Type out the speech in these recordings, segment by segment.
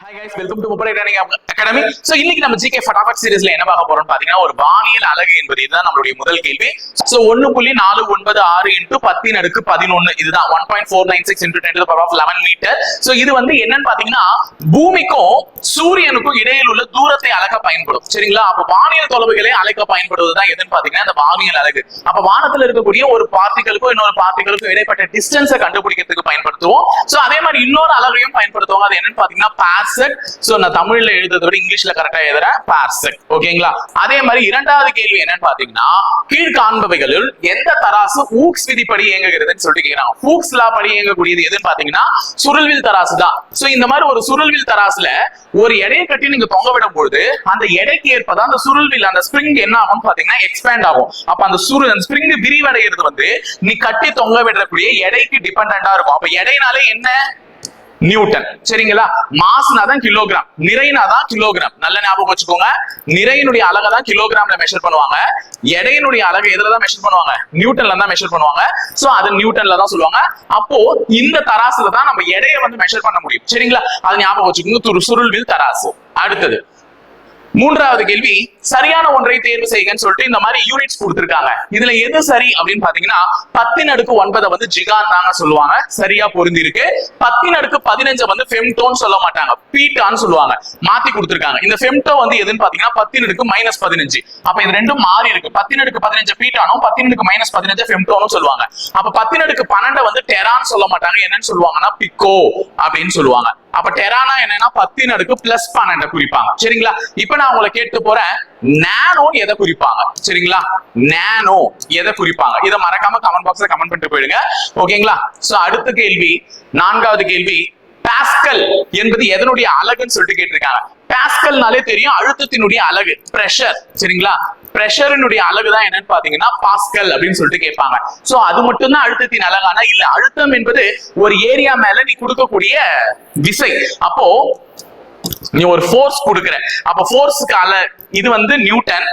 Hi guys, welcome to Mobile Training Academy. So இன்னைக்கு நம்ம GK Fatafat சீரிஸ்ல என்ன பார்க்க போறோம்னு பாத்தீங்கன்னா ஒரு வானியல் அலகு என்பது இதுதான் நம்மளுடைய முதல் கேள்வி. So 1.496 into 10^11 இதுதான் 1.496 into 10 to the power of 11 metre. So இது வந்து என்னன்னு பாத்தீங்கன்னா பூமிக்கும் சூரியனுக்கும் இடையில் உள்ள தூரத்தை அளக்க பயன்படும். சரிங்களா? அப்ப வானியல் தொலைவுகளை அளக்க பயன்படுவதுதான் எதுன்னு பாத்தீங்கன்னா இந்த வானியல் அலகு. அப்ப வானத்துல இருக்கக்கூடிய ஒரு பார்ட்டிகளுக்கும் இன்னொரு பார்ட்டிகளுக்கும் இடைப்பட்ட டிஸ்டன்ஸை கண்டுபிடிக்கிறதுக்கு பயன்படுத்துவோம். So அதே மாதிரி இன்னொரு அலகையும் பயன்படுத்துவாங்க. அது என்னன்னு பாத்தீங்கன்னா பார்செக். சோ நான் தமிழ்ல எழுதுறத விட இங்கிலீஷ்ல கரெக்டா எழுதுறேன் பார்செக். ஓகேங்களா? அதே மாதிரி இரண்டாவது கேள்வி என்னன்னு பாத்தீங்கன்னா கீழ்காண்பவைகளில் எந்த தராசு ஊக்ஸ் விதிப்படி இயங்குகிறதுன்னு சொல்லிட்டு கேக்குறாங்க. ஊக்ஸ் லா படி இயங்கக்கூடியது எதுன்னு பாத்தீங்கன்னா சுருள்வில் தராசு தான். சோ இந்த மாதிரி ஒரு சுருள்வில் தராசுல ஒரு எடையை கட்டி நீங்க தொங்க விடும் பொழுது அந்த எடைக்கு ஏற்பதான் அந்த சுருள்வில் அந்த ஸ்பிரிங் என்ன ஆகும் பாத்தீங்கன்னா எக்ஸ்பேண்ட் ஆகும். அப்ப அந்த ஸ்பிரிங் விரிவடைகிறது வந்து நீ கட்டி தொங்க விடக்கூடிய எடைக்கு டிபெண்டா இருக்கும். அப்ப எடைனாலே என்ன? நியூட்டன். சரிங்களா? மாஸ்னா தான் கிலோகிராம், நிறைனா தான் கிலோகிராம். நல்ல ஞாபகம் வச்சுக்கோங்க. நிறையினுடைய அலகை தான் கிலோகிராம்ல மெஷர் பண்ணுவாங்க. எடையினுடைய அலகை எதுல தான் மெஷர் பண்ணுவாங்க? நியூட்டன்ல தான் மெஷர் பண்ணுவாங்க. சோ அது நியூட்டன்ல தான் சொல்லுவாங்க. அப்போ இந்த தராசுல தான் நம்ம எடையை வந்து மெஷர் பண்ண முடியும். சரிங்களா? அது ஞாபகம் வச்சுக்கோங்க. சுருள்வில் தராசு. அடுத்தது மூன்றாவது கேள்வி சரியான ஒன்றை தேர்வு செய்யுங்கன்னு சொல்லிட்டு இந்த மாதிரி யூனிட்ஸ் கொடுத்திருக்காங்க. இதுல எது சரி அப்படின்னு பாத்தீங்கன்னா 10^9 வந்து ஜிகான் தாங்க சொல்லுவாங்க. சரியா பொருந்தி இருக்கு. 10^15 வந்து ஃபெம்டோன்னு சொல்ல மாட்டாங்க, பீட்டான்னு சொல்லுவாங்க. மாத்தி கொடுத்திருக்காங்க. இந்த ஃபெம்டோ வந்து எதுன்னு பாத்தீங்கன்னா 10^-15. அப்ப இது ரெண்டும் மாறி இருக்கு. 10^15 பீட்டானும் 10^-15 ஃபெம்டோனும் சொல்லுவாங்க. அப்ப 10^12 வந்து டெரான்னு சொல்ல மாட்டாங்க. என்னன்னு சொல்லுவாங்கன்னா பிக்கோ அப்படின்னு சொல்லுவாங்க. அப்ப டெரானா என்னன்னா 10^+12 குறிப்பாங்க. சரிங்களா? இப்ப நான் உங்களை கேட்டு போறேன், நானோ எதை குறிப்பாங்க? சரிங்களா? நானோ எதை குறிப்பாங்க? இதை மறக்காம கமெண்ட் பாக்ஸ்ல கமெண்ட் பண்ணிட்டு போயிடுங்க. ஓகேங்களா? சோ அடுத்த கேள்வி, நான்காவது கேள்வி, பாஸ்கல் என்பது எதனுடைய அலகுன்னு சொல்லிட்டு கேட்டிருக்காங்க. பாஸ்கல்னாலே தெரியும் அழுத்தத்தினுடைய அலகு, பிரஷர். சரிங்களா? பிரஷரினுடைய அலகு தான் என்னன்னு பாத்தீங்கன்னா பாஸ்கல் அப்படின்னு சொல்லிட்டு கேட்பாங்க. சோ அது மட்டும் தான் அழுத்தத்தின் அலகானா? இல்ல, அழுத்தம் என்பது ஒரு ஏரியா மேல நீ கொடுக்கக்கூடிய விசை. அப்போ நீ ஒரு ஃபோர்ஸ் கொடுக்குற, அப்ப ஃபோர்ஸுக்கு இது வந்து நியூட்டன்.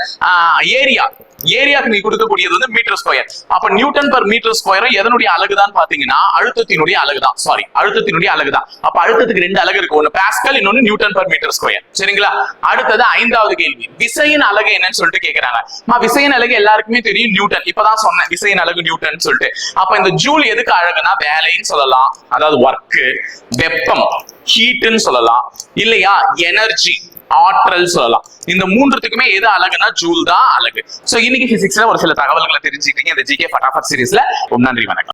ஏரியாக்கு நீ கொடுக்கக்கூடியது வந்து மீட்டர் ஸ்கொயர். அப்ப நியூட்டன் பர் மீட்டர் ஸ்கொயரும் எதனுடைய அலகுதான் பாத்தீங்கன்னா அழுத்தத்தினுடைய அலகுதான். அழுத்தத்தினுடைய அலகுதான். அப்ப அழுத்தத்துக்கு ரெண்டு அலகு இருக்கு, ஒன்னு பாஸ்கல், இன்னொன்னு நியூட்டன் பர் மீட்டர் ஸ்கொயர். சரிங்களா? அடுத்தது ஐந்தாவது கேள்வி, விசையின் அலகு என்னன்னு சொல்லிட்டு கேக்குறாங்க. விசையின் அலகு எல்லாருக்குமே தெரியும், நியூட்டன். இப்பதான் சொன்னேன் விசையின் அலகு நியூட்டன் சொல்லிட்டு. அப்ப இந்த ஜூல் எதுக்கு அழகுனா வேலைன்னு சொல்லலாம், அதாவது ஒர்க், வெப்பம், ஹீட்னு சொல்லலாம், இல்லையா எனர்ஜி, ஆற்றல் சொல்லலாம். இந்த மூன்றுத்துக்குமே எது அழகுனா ஜூல் தான் அழகு. சோ இன்னைக்கு பிசிக்ஸ்ல ஒரு சில தகவல்களை தெரிஞ்சுக்கிட்டீங்க இந்த ஜிகே ஃபட்டாஃபட் சீரிஸ்ல. நன்றி, வணக்கம்.